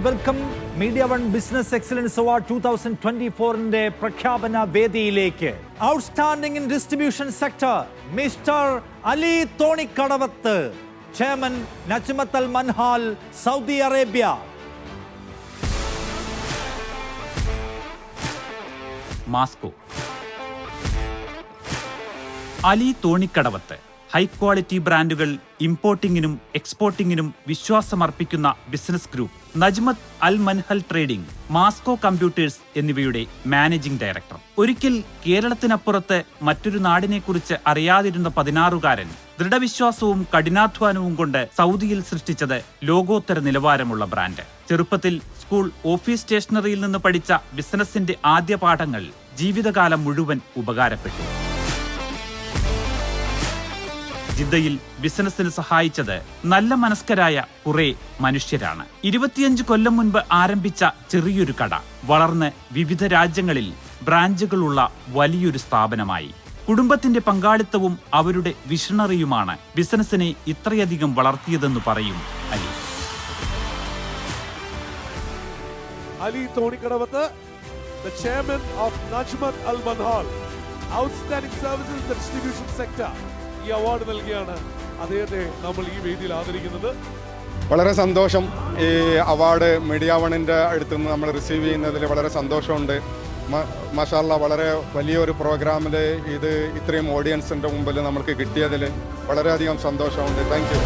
Welcome media one business excellence award 2024 പ്രഖ്യാപന വേദിയിലേക്ക്. Outstanding in distribution sector mister Ali Thonikkadavath, chairman Najmat al Manhal, Saudi Arabia. Masco. Ali Thonikkadavath high quality ബ്രാൻഡുകൾ ഇമ്പോർട്ടിങ്ങിനും എക്സ്പോർട്ടിങ്ങിനും വിശ്വാസമർപ്പിക്കുന്ന business group Najmat al Manhal trading, Masco computers എന്നിവയുടെ managing director. ഒരിക്കൽ കേരളത്തിനപ്പുറത്ത് മറ്റൊരു നാടിനെക്കുറിച്ച് അറിയാതിരുന്ന 16-കാരൻ ദൃഢവിശ്വാസവും കഠിനാധ്വാനവും കൊണ്ട് സൗദിയിൽ സൃഷ്ടിച്ചത് ലോകോത്തര നിലവാരമുള്ള ബ്രാൻഡ്. ചെറുപ്പത്തിൽ സ്കൂൾ ഓഫീസ് സ്റ്റേഷനറിയിൽ നിന്ന് പഠിച്ച ബിസിനസിന്റെ ആദ്യ പാഠങ്ങൾ ജീവിതകാലം മുഴുവൻ ഉപകാരപ്പെട്ടു. ജിദ്ദയിൽ ബിസിനസിന് സഹായിച്ചത് നല്ല മനസ്കരായ കുറെ മനുഷ്യരാണ്. 25 കൊല്ലം മുൻപ് ആരംഭിച്ച ചെറിയൊരു കട വളർന്ന് വിവിധ രാജ്യങ്ങളിൽ ബ്രാഞ്ചുകളുള്ള വലിയൊരു സ്ഥാപനമായി. കുടുംബത്തിന്റെ പങ്കാളിത്തവും അവരുടെ വിഷണറിയുമാണ് ബിസിനസിനെ ഇത്രയധികം വളർത്തിയതെന്ന് പറയും Ali. Ali Thonikkadavath, the chairman of Najmat Al Manhal, outstanding services in the distribution sector. ഈ അവാർഡ് നൽകിയാണ് അദ്ദേഹത്തെ നമ്മൾ ഈ വേദിയിൽ ആദരിക്കുന്നത്. വളരെ സന്തോഷം. ഈ അവാർഡ് മീഡിയ വണ്ണിൻ്റെ അടുത്ത് നിന്ന് നമ്മൾ റിസീവ് ചെയ്യുന്നതിൽ വളരെ സന്തോഷമുണ്ട്. മാഷാ അല്ലാഹ്, വളരെ വലിയൊരു പ്രോഗ്രാമിൽ ഇത് ഇത്രയും ഓഡിയൻസിൻ്റെ മുമ്പിൽ നമുക്ക് കിട്ടിയതിൽ വളരെയധികം സന്തോഷമുണ്ട്. Thank you.